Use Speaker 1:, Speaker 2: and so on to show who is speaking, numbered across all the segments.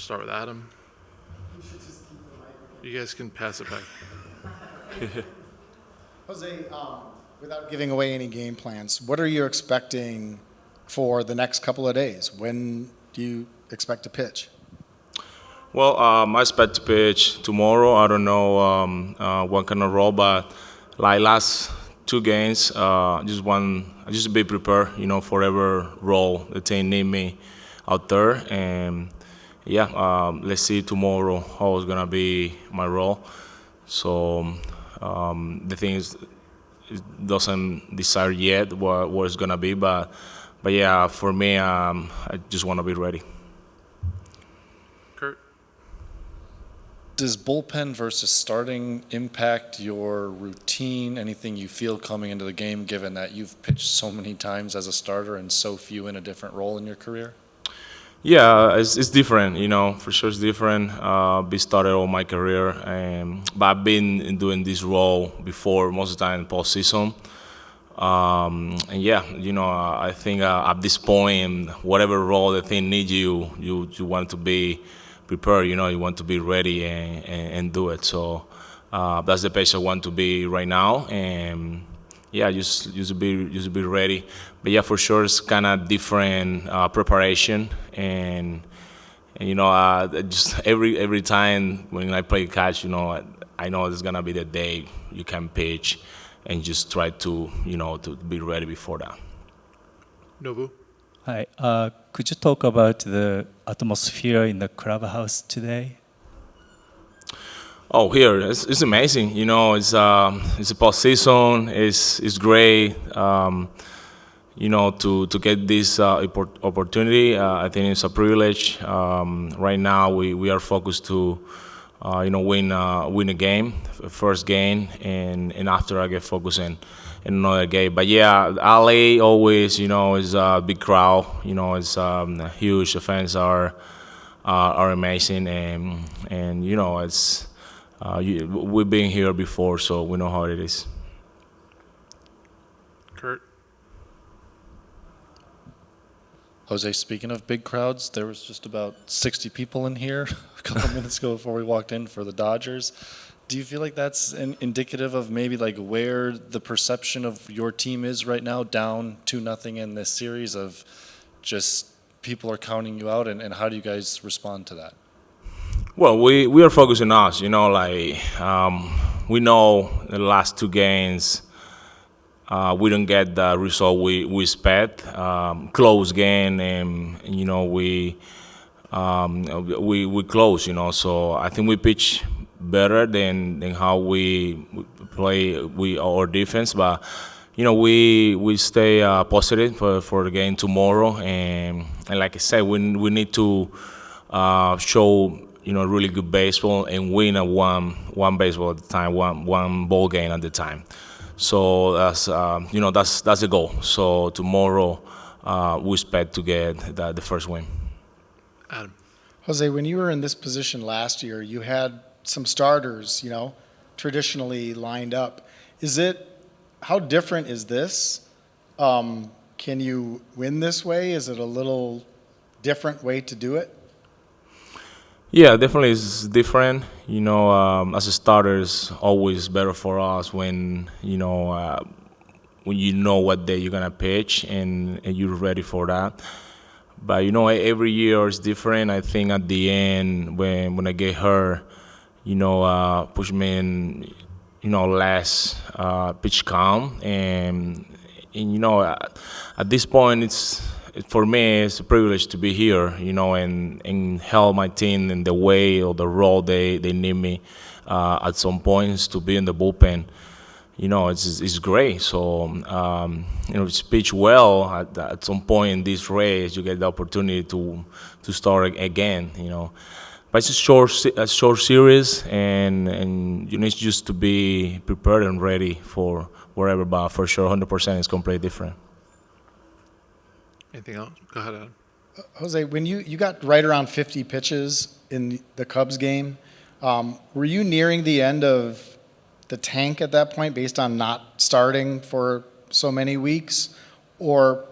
Speaker 1: start with Adam. You guys can pass it back.
Speaker 2: Jose, without giving away any game plans, what are you expecting for the next couple of days? When do you expect to pitch?
Speaker 3: Well, I expect to pitch tomorrow. I don't know what kind of role, but like last two games, just to be prepared, for whatever role the team need me out there. And yeah, let's see tomorrow how it's gonna be my role. So the thing is, it doesn't decide yet what it's gonna be, but yeah, for me, I just want to be ready.
Speaker 1: Kurt?
Speaker 4: Does bullpen versus starting impact your routine? Anything you feel coming into the game, given that you've pitched so many times as a starter and so few in a different role in your career?
Speaker 3: Yeah, it's different, for sure it's different. Be started all my career, but I've been doing this role before, most of the time in postseason. And yeah, I think at this point, whatever role the team needs you want to be prepared, you want to be ready and do it. So that's the pace I want to be right now. And yeah, just be ready. But yeah, for sure it's kind of different preparation, and just every time when I play catch, I know it's gonna be the day you can pitch, and just try to to be ready before that.
Speaker 1: Nobu?
Speaker 5: Hi. Could you talk about the atmosphere in the clubhouse today?
Speaker 3: Oh, here it's amazing. It's a postseason. It's great. To get this opportunity, I think it's a privilege. Right now, we are focused to, win a game, first game, and after I get focused in another game. But yeah, LA always, is a big crowd. It's huge. The fans are amazing, and it's. We've been here before, so we know how it is.
Speaker 1: Kurt?
Speaker 4: Jose, speaking of big crowds, there was just about 60 people in here a couple minutes ago before we walked in for the Dodgers. Do you feel like that's indicative of maybe like where the perception of your team is right now, down 2-0 in this series, of just people are counting you out, and how do you guys respond to that?
Speaker 3: Well, we are focusing on us, we know the last two games we don't get the result we expect. Close game, and we close, so I think we pitch better than how we play our defense, but we stay positive for the game tomorrow, and like I said, we need to show really good baseball and win a one baseball at the time, one ball game at the time. So that's the goal. So tomorrow we expect to get the first win.
Speaker 1: Adam?
Speaker 2: Jose, when you were in this position last year, you had some starters, traditionally lined up. How different is this? Can you win this way? Is it a little different way to do it?
Speaker 3: Yeah, definitely it's different. As a starter, it's always better for us when you know what day you're gonna pitch and you're ready for that. But every year is different. I think at the end when I get hurt, push me in, less pitch count, and at this point for me, it's a privilege to be here, and help my team in the way or the role they need me at some points to be in the bullpen. It's great. So, just pitch well at some point in this race, you get the opportunity to start again, But it's a short series, and you need just to be prepared and ready for wherever. But for sure, 100% is completely different.
Speaker 1: Anything else? Go ahead, Adam.
Speaker 2: Jose, when you got right around 50 pitches in the Cubs game, were you nearing the end of the tank at that point based on not starting for so many weeks? Or,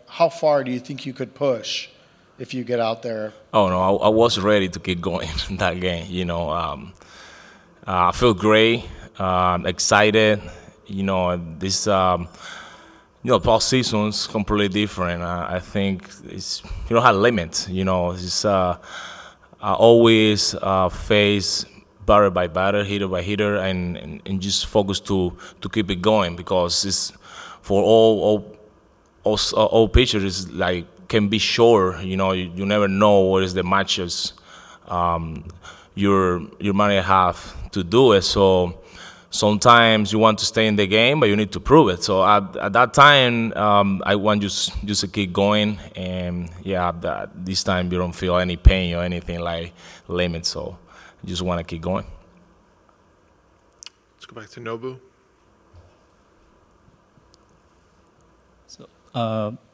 Speaker 2: how far do you think you could push if you get out there?
Speaker 3: Oh no, I was ready to keep going in that game. I feel great, excited. Postseason's completely different. I think it's you don't have limits. I always face batter by batter, hitter by hitter, and just focus to keep it going because it's for all pitchers is like can be sure. You never know what is the matches your manager have to do it. So sometimes you want to stay in the game, but you need to prove it. So at that time, I want just to keep going, and this time you don't feel any pain or anything like limits. So you just want to keep going.
Speaker 1: Let's go back to Nobu.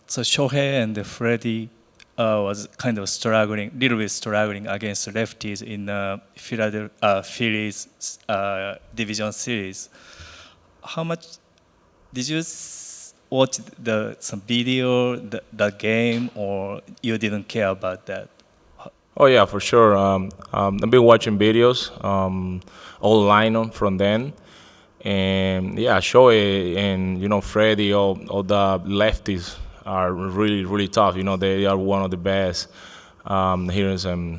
Speaker 5: So Shohei and Freddie was kind of little bit struggling against lefties in Phillies division series. How much did you watch some video, the game, or you didn't care about that?
Speaker 3: Oh yeah, for sure. I've been watching videos all lineup from then, and Shohei and Freddie, all the lefties are really really tough. They are one of the best hitters in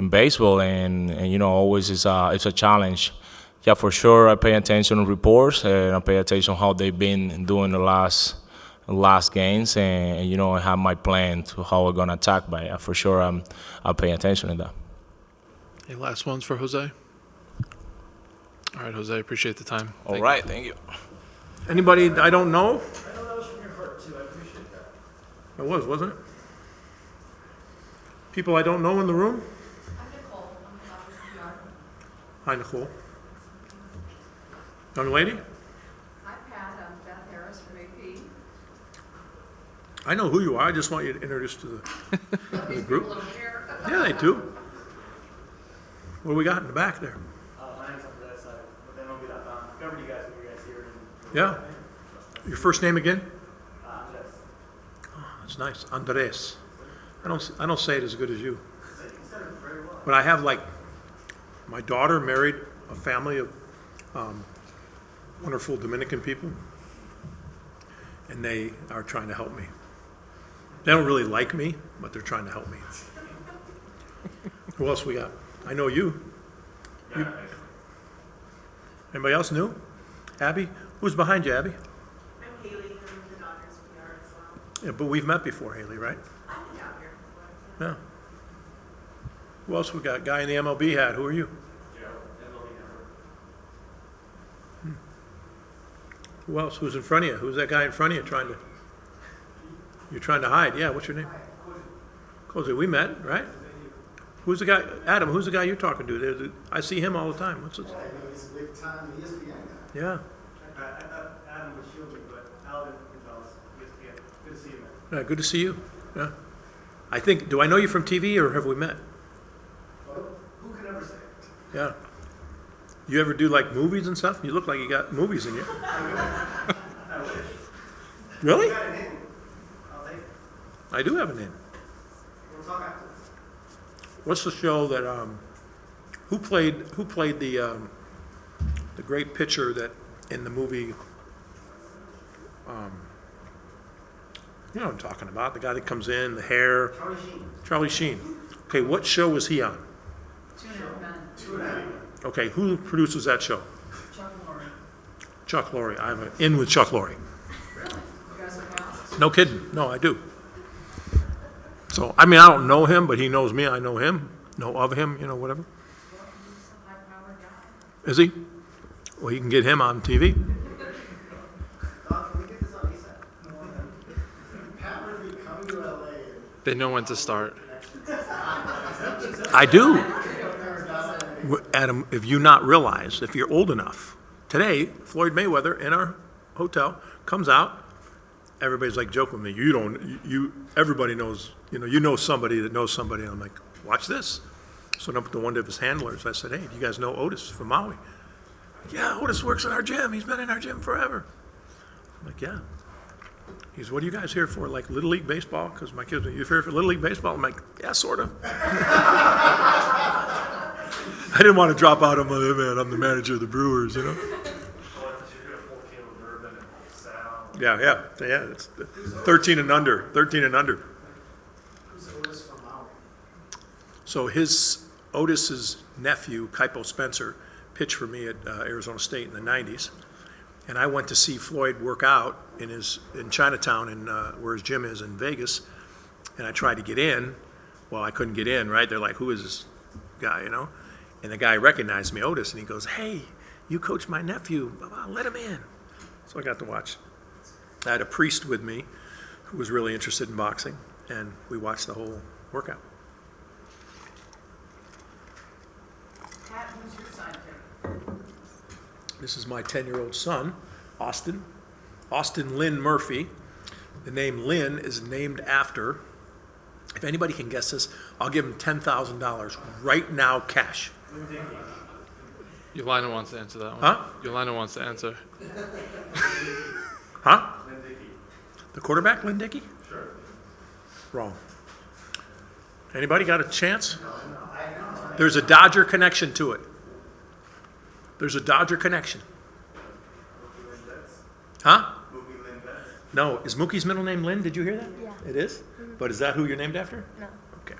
Speaker 3: baseball, and always it's a challenge. Yeah, for sure. I pay attention to reports and I pay attention how they've been doing the last games, and I have my plan to how we're gonna attack. But for sure, I'll pay attention to that.
Speaker 1: Any last ones for Jose? All right, Jose, appreciate the time.
Speaker 3: All right, thank you.
Speaker 6: Anybody I don't know?
Speaker 7: I know that was from your heart too. I appreciate that.
Speaker 6: It was, wasn't it? People I don't know in the room?
Speaker 8: I'm Nicole. I'm the office PR.
Speaker 6: Hi, Nicole. Young lady?
Speaker 8: Hi, Pat. I'm Beth Harris from AP.
Speaker 6: I know who you are. I just want you to introduce to the group.
Speaker 8: People over here.
Speaker 6: Yeah, they do. What do we got in the back there?
Speaker 7: My name's on that side, but then I'll be that covered you guys when you guys here.
Speaker 6: Yeah. Your first name again?
Speaker 7: Andres.
Speaker 6: That's nice. Andres. I don't say it as good as you. But I have my daughter married a family of wonderful Dominican people, and they are trying to help me. They don't really like me, but they're trying to help me. Who else we got? I know you. Anybody else new? Abby? Who's behind you, Abby?
Speaker 8: I'm Haley from the Dodgers PR as well.
Speaker 6: Yeah, but we've met before, Haley, right?
Speaker 8: I've been down here before.
Speaker 6: Yeah. Who else we got? Guy in the MLB hat. Who are you? Who else? Who's in front of you? Who's that guy in front of you you're trying to hide? Yeah, what's your name? Cozy. We met, right? Who's the guy? Adam, who's the guy you're talking to? I see him all the time. What's his?
Speaker 7: He's a big time ESPN guy.
Speaker 6: Yeah.
Speaker 7: I thought Adam would shield me, but Alvin Gonzalez, ESPN. Good to see you, man.
Speaker 6: Yeah, good to see you. Yeah. Do I know you from TV or have we met?
Speaker 7: Well, who can ever say?
Speaker 6: Yeah. You ever do movies and stuff? You look like you got movies in you.
Speaker 7: I wish.
Speaker 6: Really?
Speaker 7: You got a name. I'll take it.
Speaker 6: I do have a name.
Speaker 7: We'll talk after.
Speaker 6: What's the show that who played the great pitcher that in the movie you know what I'm talking about, the guy that comes in, the hair. Charlie Sheen. Okay, what show was he on?
Speaker 8: 2.5 Men.
Speaker 7: 2.5.
Speaker 6: Okay, who produces that show?
Speaker 8: Chuck Lorre.
Speaker 6: Chuck Lorre. I'm in with Chuck Lorre.
Speaker 8: Really? You guys are pals?
Speaker 6: No kidding. No, I do. So, I don't know him, but he knows me. I know him, know of him, whatever.
Speaker 8: Well, he's a high-powered guy.
Speaker 6: Is he? Well, you can get him on TV.
Speaker 7: Don, can we get this on ESA? Pat Murphy coming to LA.
Speaker 1: They know when to start.
Speaker 6: I do. Adam, if you not realize, if you're old enough, today, Floyd Mayweather in our hotel comes out. Everybody's joking with me. Everybody knows, you know somebody that knows somebody. And I'm like, watch this. So I went up to one of his handlers. I said, hey, do you guys know Otis from Maui? Yeah, Otis works in our gym. He's been in our gym forever. I'm like, yeah. He goes, what are you guys here for? Like Little League Baseball? Because my kids are, you here for Little League Baseball? I'm like, yeah, sort of. I didn't want to drop out on my man. I'm the manager of the Brewers, you know? Yeah. It's 13 and under. 13 and under.
Speaker 7: Who's Otis from Maui?
Speaker 6: So Otis's nephew, Kaipo Spencer, pitched for me at Arizona State in the 90s. And I went to see Floyd work out in Chinatown, where his gym is in Vegas. And I tried to get in. Well, I couldn't get in, right? They're like, who is this guy, you know? And the guy recognized me, Otis, and he goes, hey, you coach my nephew. Let him in. So I got to watch. I had a priest with me who was really interested in boxing, and we watched the whole workout.
Speaker 7: Pat, who's your sidekick?
Speaker 6: This is my 10-year-old son, Austin Lynn Murphy. The name Lynn is named after, if anybody can guess this, I'll give him $10,000 right now, cash.
Speaker 1: Yolanda wants to answer that one.
Speaker 6: Huh?
Speaker 1: Yolanda wants to answer.
Speaker 6: Huh? The quarterback, Lynn Dickey? Sure. Wrong. Anybody got a chance? There's a Dodger connection to it. There's a Dodger connection. Huh? No. Is Mookie's middle name Lynn? Did you hear that?
Speaker 8: Yeah.
Speaker 6: It is? But is that who you're named after?
Speaker 8: No.
Speaker 6: Okay.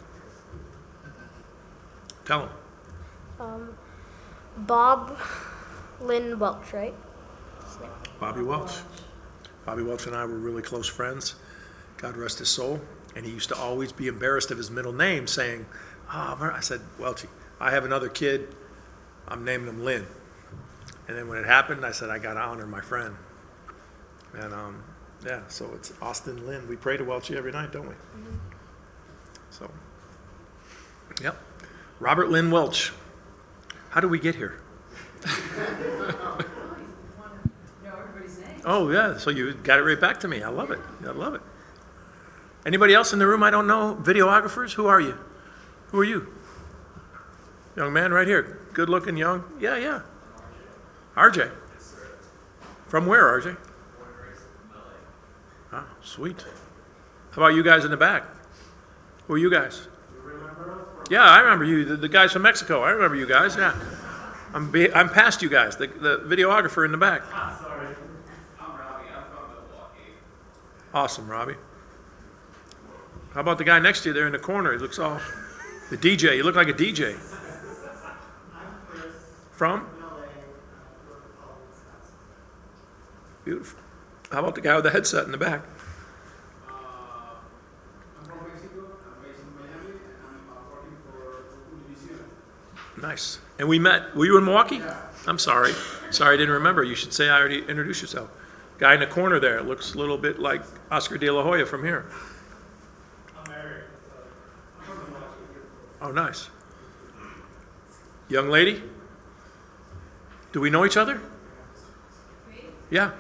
Speaker 6: Tell him.
Speaker 8: Bob Lynn Welch, right?
Speaker 6: Bobby Welch. Bobby Welch and I were really close friends. God rest his soul. And he used to always be embarrassed of his middle name, saying, I said, Welchie, I have another kid. I'm naming him Lynn. And then when it happened, I said, I got to honor my friend. And yeah, so it's Austin Lynn. We pray to Welchie every night, don't we? Mm-hmm. So, yep. Robert Lynn Welch. How did we get here? Oh, yeah, so you got it right back to me. I love it. I love it. Anybody else in the room I don't know? Videographers? Who are you? Who are you? Young man right here. Good looking, young. Yeah. RJ. From where, RJ? Ah, sweet. How about you guys in the back? Who are you guys? Yeah, I remember you. The guys from Mexico. I remember you guys. Yeah. I'm past you guys. The videographer in the back.
Speaker 9: Sorry. I'm Robbie. I'm from Milwaukee.
Speaker 6: Awesome, Robbie. How about the guy next to you there in the corner? He looks all... The DJ. You look like a DJ. From? Beautiful. How about the guy with the headset in the back?
Speaker 9: I'm from Mexico. I'm based in Miami, and I'm working for Univision.
Speaker 6: Nice. And we met. Were you in Milwaukee? Yeah. I'm sorry. Sorry, I didn't remember. You should say I already introduced yourself. Guy in the corner there looks a little bit like Oscar De La Hoya from here.
Speaker 9: I'm married. I'm from Milwaukee.
Speaker 6: Oh, nice. Young lady? Do we know each other?
Speaker 10: Me?
Speaker 6: Yeah.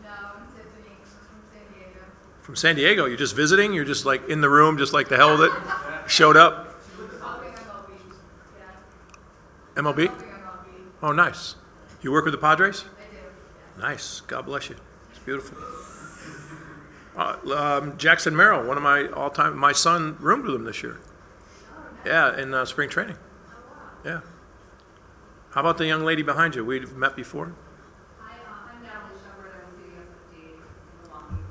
Speaker 10: No, I'm visiting from San Diego.
Speaker 6: From San Diego. You're just visiting? You're just like in the room, just like the hell that showed up?
Speaker 10: Helping MLB. Yeah.
Speaker 6: MLB?
Speaker 10: Helping MLB.
Speaker 6: Oh, nice. You work with the Padres?
Speaker 10: I do. Yeah.
Speaker 6: Nice. God bless you. It's beautiful. Jackson Merrill, one of my all-time, my son roomed with him this year. Yeah, in spring training. Yeah. How about the young lady behind you? We've met before?
Speaker 10: I'm Natalie Shepard. I'm CDS in Milwaukee.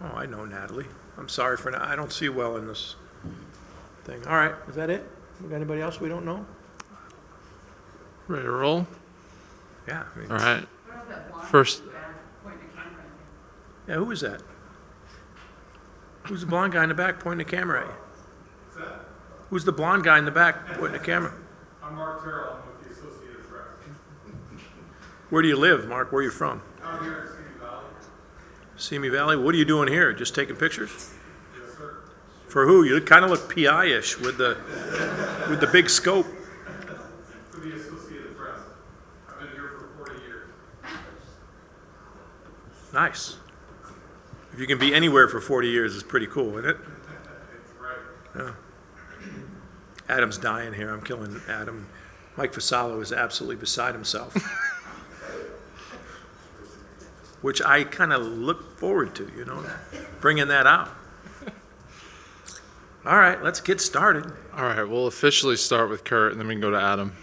Speaker 6: Oh, I know Natalie. I'm sorry for I don't see well in this thing. All right, is that it? We got anybody else we don't know?
Speaker 1: Ready to roll?
Speaker 6: Yeah. I mean,
Speaker 1: All right. First,
Speaker 6: yeah, who is that? Who's the blonde guy in the back pointing the camera at you?
Speaker 9: What's that?
Speaker 6: Who's the blonde guy in the back pointing the camera?
Speaker 9: I'm Mark Terrell. I'm with the Associated Press.
Speaker 6: Where do you live, Mark? Where are you from?
Speaker 9: I'm here in Simi Valley.
Speaker 6: Simi Valley. What are you doing here? Just taking pictures?
Speaker 9: Yes, sir.
Speaker 6: For who? You kind of look PI-ish with the big scope.
Speaker 9: For the Associated Press. I've been here for 40 years.
Speaker 6: Nice. If you can be anywhere for 40 years, it's pretty cool, isn't it?
Speaker 9: Right.
Speaker 6: Yeah. Adam's dying here. I'm killing Adam. Mike Fasalo is absolutely beside himself. which I kind of look forward to, bringing that out. All right, let's get started.
Speaker 1: All right, we'll officially start with Kurt, and then we can go to Adam.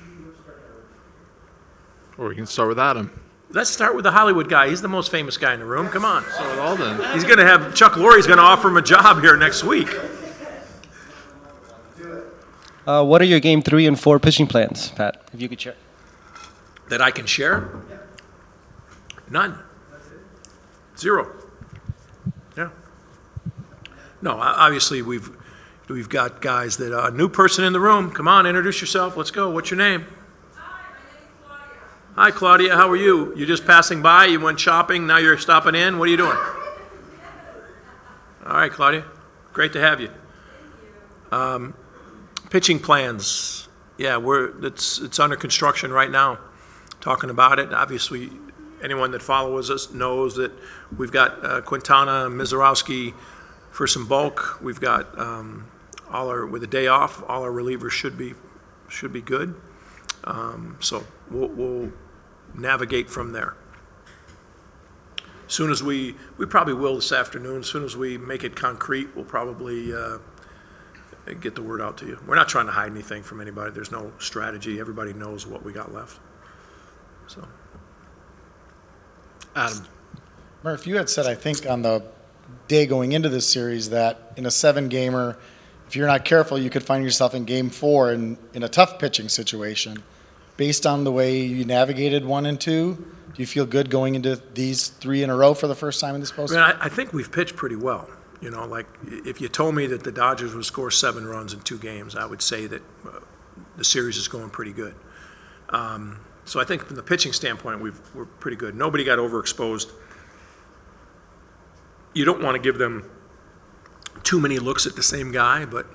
Speaker 1: Or we can start with Adam.
Speaker 6: Let's start with the Hollywood guy. He's the most famous guy in the room. Come on.
Speaker 1: Start with Alden.
Speaker 6: He's going to have, Chuck Lorre's going to offer him a job here next week.
Speaker 11: What are your game 3 and 4 pitching plans, Pat, if you could share?
Speaker 6: That I can share? None. Zero. Yeah. No, obviously we've got guys that, a new person in the room. Come on, introduce yourself. Let's go. What's your name? Hi, Claudia. How are you? You just passing by? You went shopping. Now you're stopping in. What are you doing? All right, Claudia. Great to have you. Pitching plans. Yeah, it's under construction right now. Talking about it. Obviously, anyone that follows us knows that we've got Quintana, Mizorowski for some bulk. We've got with a day off, all our relievers should be good. So we'll navigate from there. Soon as we probably will this afternoon. As soon as we make it concrete, we'll probably get the word out to you. We're not trying to hide anything from anybody. There's no strategy. Everybody knows what we got left. So,
Speaker 1: Adam.
Speaker 2: Murph, you had said, I think, on the day going into this series that in a 7-gamer, if you're not careful, you could find yourself in Game 4 in a tough pitching situation. Based on the way you navigated 1 and 2, do you feel good going into these 3 in a row for the first time in this postseason?
Speaker 6: I think we've pitched pretty well. Like if you told me that the Dodgers would score 7 runs in 2 games, I would say that the series is going pretty good. So I think from the pitching standpoint, we're pretty good. Nobody got overexposed. You don't want to give them too many looks at the same guy, but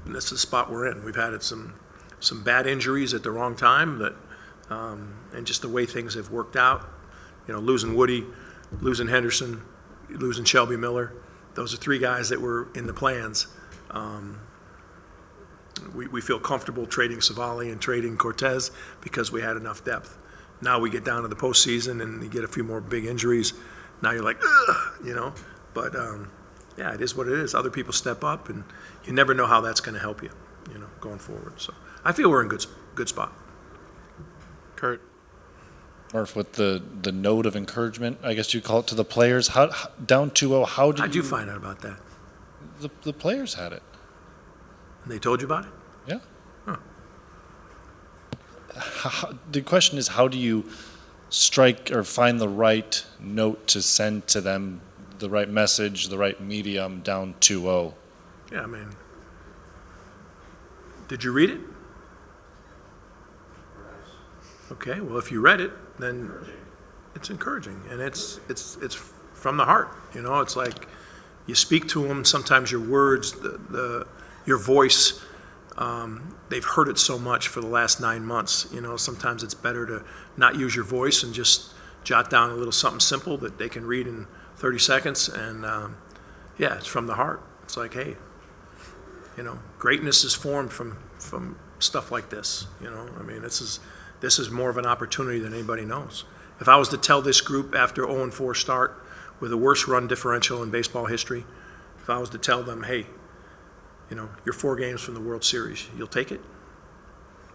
Speaker 6: this is the spot we're in. We've had some bad injuries at the wrong time, and just the way things have worked out. Losing Woody, losing Henderson, losing Shelby Miller. Those are 3 guys that were in the plans. We feel comfortable trading Savali and trading Cortez because we had enough depth. Now we get down to the postseason and you get a few more big injuries. Now you're like, ugh, But yeah, it is what it is. Other people step up, and you never know how that's going to help you, going forward. So I feel we're in good spot.
Speaker 1: Kurt.
Speaker 4: Murph, with the note of encouragement, I guess you call it, to the players, how down 2-0, how'd you
Speaker 6: find out about that?
Speaker 4: The players had it.
Speaker 6: And they told you about it?
Speaker 4: Yeah.
Speaker 6: Huh.
Speaker 4: The question is, how do you strike or find the right note to send to them, the right message, the right medium down 2-0?
Speaker 6: Yeah, did you read it? Okay, well, if you read it, then it's encouraging, and it's from the heart. It's like you speak to them. Sometimes your words, your voice, they've heard it so much for the last 9 months. Sometimes it's better to not use your voice and just jot down a little something simple that they can read in 30 seconds. And yeah, it's from the heart. It's like, hey, greatness is formed from stuff like this. This is more of an opportunity than anybody knows. If I was to tell this group after 0-4 start with the worst run differential in baseball history, if I was to tell them, hey, you're 4 games from the World Series, you'll take it?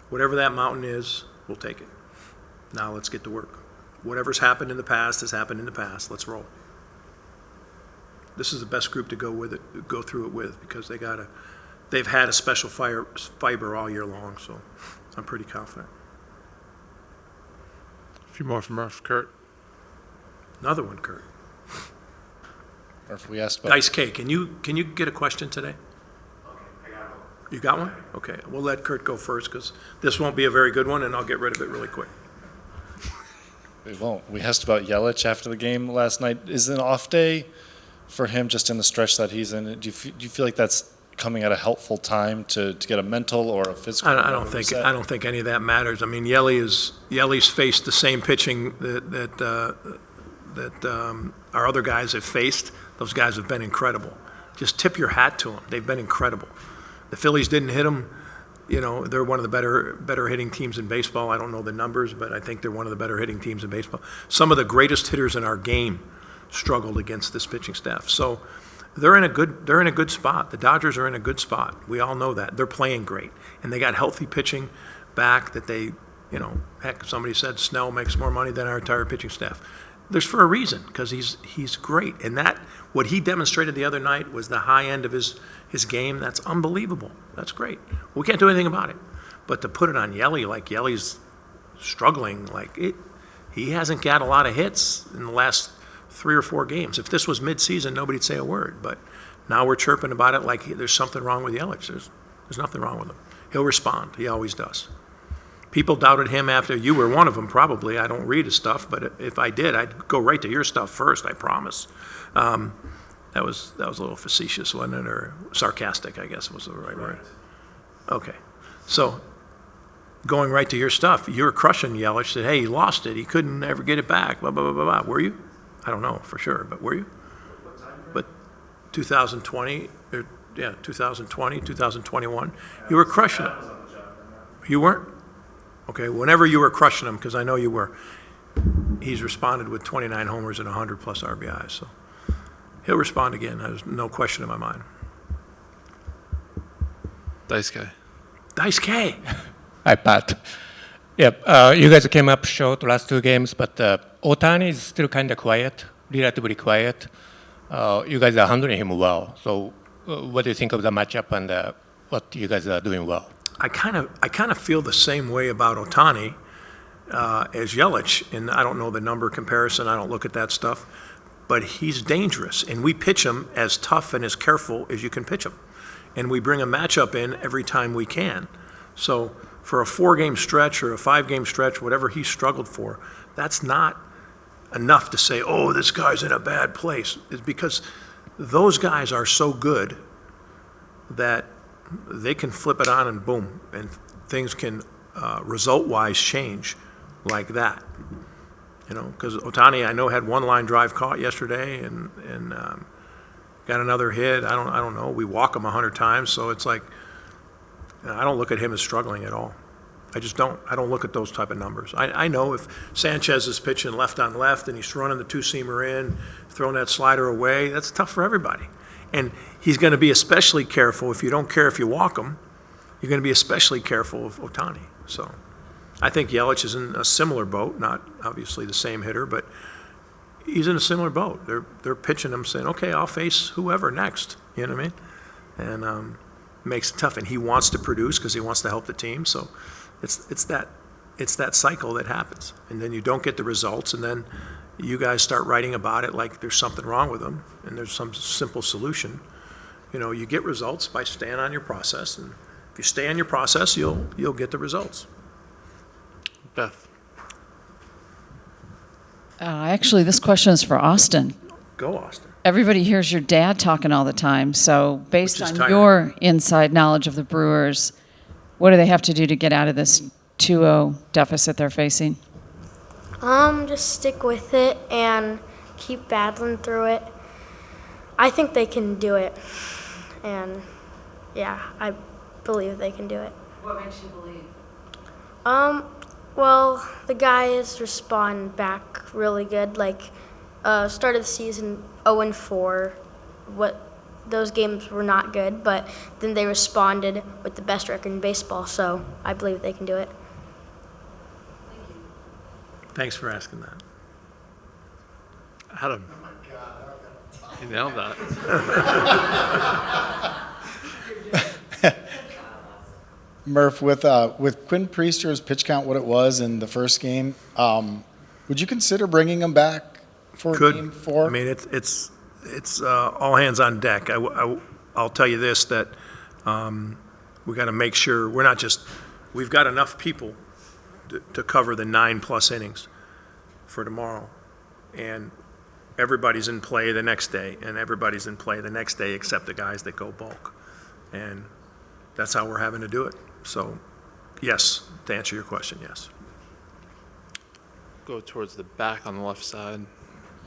Speaker 6: Whatever that mountain is, we'll take it. Now let's get to work. Whatever's happened in the past has happened in the past. Let's roll. This is the best group to go through it with, because they've had a special fiber all year long, so I'm pretty confident.
Speaker 1: A few more from Murph. Kurt.
Speaker 6: Another one, Kurt.
Speaker 4: Murph, we asked about
Speaker 6: Dice K. Can you get a question today? You got one? Okay, we'll let Kurt go first, because this won't be a very good one, and I'll get rid of it really quick.
Speaker 4: We won't. We asked about Yelich after the game last night. Is it an off day for him, just in the stretch that he's in? Do you feel like that's coming at a helpful time to get a mental or a physical?
Speaker 6: I don't think any of that matters. Yeli's faced the same pitching that our other guys have faced. Those guys have been incredible. Just tip your hat to them. They've been incredible. The Phillies didn't hit them. they're one of the better hitting teams in baseball. I don't know the numbers, but I think they're one of the better hitting teams in baseball. Some of the greatest hitters in our game struggled against this pitching staff. So they're in a good spot. The Dodgers are in a good spot. We all know that. They're playing great. And they got healthy pitching back that they, heck, somebody said Snell makes more money than our entire pitching staff. There's for a reason, because he's great. And what he demonstrated the other night was the high end of his game. That's unbelievable. That's great. We can't do anything about it. But to put it on Yelly, like Yelly's struggling, he hasn't got a lot of hits in the last 3 or 4 games. If this was midseason, nobody'd say a word. But now we're chirping about it like there's something wrong with Yelich. There's nothing wrong with him. He'll respond. He always does. People doubted him after you were one of them, probably. I don't read his stuff, but if I did, I'd go right to your stuff first, I promise. That was a little facetious, wasn't it? Or sarcastic, I guess was the right word. Okay. So going right to your stuff, you were crushing Yelich, said, hey, he lost it. He couldn't ever get it back, blah, blah, blah, blah, blah. Were you? I don't know for sure, but were you? But 2020, 2020, 2021, you were crushing him. You weren't? Okay, whenever you were crushing him, because I know you were, he's responded with 29 homers and 100-plus RBIs. So he'll respond again. There's no question in my mind.
Speaker 1: Dice K.
Speaker 6: Dice K.
Speaker 12: Hi, Pat. Yep, you guys came up short last 2 games, but Ohtani is still kind of quiet, relatively quiet. You guys are handling him well. So what do you think of the matchup and what you guys are doing well?
Speaker 6: I kind of feel the same way about Ohtani as Yelich, and I don't know the number comparison. I don't look at that stuff, but he's dangerous, and we pitch him as tough and as careful as you can pitch him, and we bring a matchup in every time we can. So for a 4-game stretch or a 5-game stretch, whatever he struggled for, that's not enough to say, oh, this guy's in a bad place. It's because those guys are so good that they can flip it on and boom, and things can result-wise change like that. Because Ohtani, I know, had 1 line drive caught yesterday and got another hit. I don't know. We walk him 100 times, so it's like I don't look at him as struggling at all. I just don't. I don't look at those type of numbers. I know if Sanchez is pitching left on left and he's running the 2-seamer in, throwing that slider away, that's tough for everybody. And he's going to be especially careful if you don't care if you walk him. You're going to be especially careful of Ohtani. So I think Yelich is in a similar boat, not obviously the same hitter, but he's in a similar boat. They're pitching him saying, okay, I'll face whoever next. You know what I mean? And makes it tough. And he wants to produce because he wants to help the team. So it's that cycle that happens. And then you don't get the results, and then you guys start writing about it like there's something wrong with them and there's some simple solution. You get results by staying on your process, and if you stay on your process, you'll get the results.
Speaker 1: Beth.
Speaker 13: Actually, this question is for Austin.
Speaker 6: Go, Austin.
Speaker 13: Everybody hears your dad talking all the time. So based on your inside knowledge of the Brewers, what do they have to do to get out of this 2-0 deficit they're facing?
Speaker 14: Just stick with it and keep battling through it. I think they can do it. And, yeah, I believe they can do it.
Speaker 10: What makes you believe?
Speaker 14: Well, the guys respond back really good. Like, start of the season 0-4. Those games were not good, but then they responded with the best record in baseball, so I believe they can do it.
Speaker 6: Thanks for asking that.
Speaker 1: Adam. You nailed that.
Speaker 2: Murph, with Quinn Priester's pitch count what it was in the first game, would you consider bringing him back for Game 4?
Speaker 6: I mean, it's all hands on deck. I'll tell you this, that we got to make sure we've got enough people to cover the 9+ innings for tomorrow, and everybody's in play the next day, except the guys that go bulk, and that's how we're having to do it. So, yes, to answer your question, yes.
Speaker 1: Go towards the back on the left side.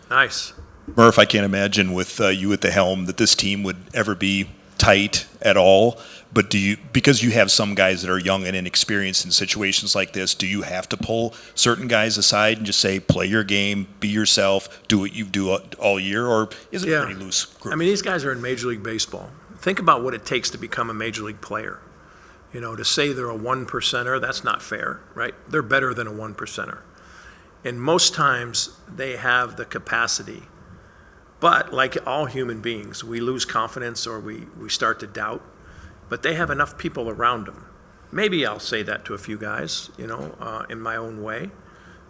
Speaker 6: Nice.
Speaker 15: Murph, I can't imagine with you at the helm that this team would ever be tight at all, but because you have some guys that are young and inexperienced in situations like this, do you have to pull certain guys aside and just say, play your game, be yourself, do what you do all year, or is it a pretty loose group?
Speaker 6: I mean, these guys are in Major League Baseball. Think about what it takes to become a Major League player. You know, to say they're a 1%er, that's not fair, right? They're better than a 1%er. And most times they have the capacity. But like all human beings, we lose confidence or we start to doubt. But they have enough people around them. Maybe I'll say that to a few guys, you know, in my own way.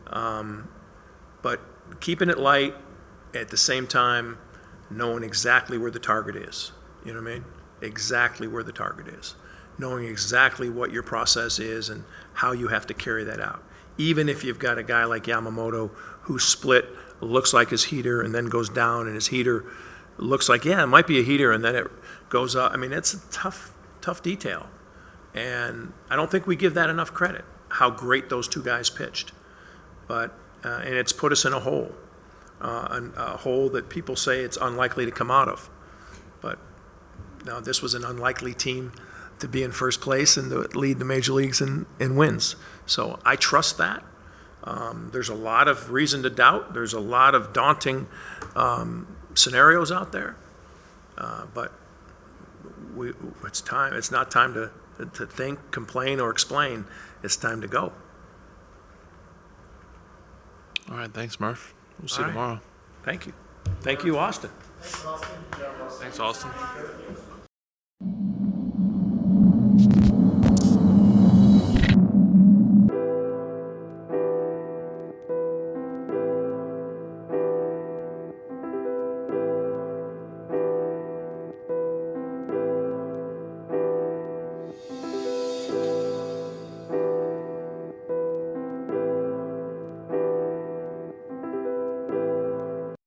Speaker 6: But keeping it light, at the same time, knowing exactly where the target is. You know what I mean? Exactly where the target is. Knowing exactly what your process is and how you have to carry that out. Even if you've got a guy like Yamamoto who's split, looks like his heater and then goes down, and his heater looks like, yeah, it might be a heater, and then it goes up. I mean, it's a tough detail. And I don't think we give that enough credit, how great those two guys pitched. But, and it's put us in a hole that people say it's unlikely to come out of. But now this was an unlikely team to be in first place and to lead the major leagues in wins. So I trust that. There's a lot of reason to doubt. There's a lot of daunting scenarios out there. But it's time. It's not time to think, complain, or explain. It's time to go.
Speaker 1: All right, thanks, Murph. We'll see
Speaker 6: All
Speaker 1: you
Speaker 6: right.
Speaker 1: tomorrow.
Speaker 6: Thank you. Thank you, Austin.
Speaker 1: Thanks, Austin.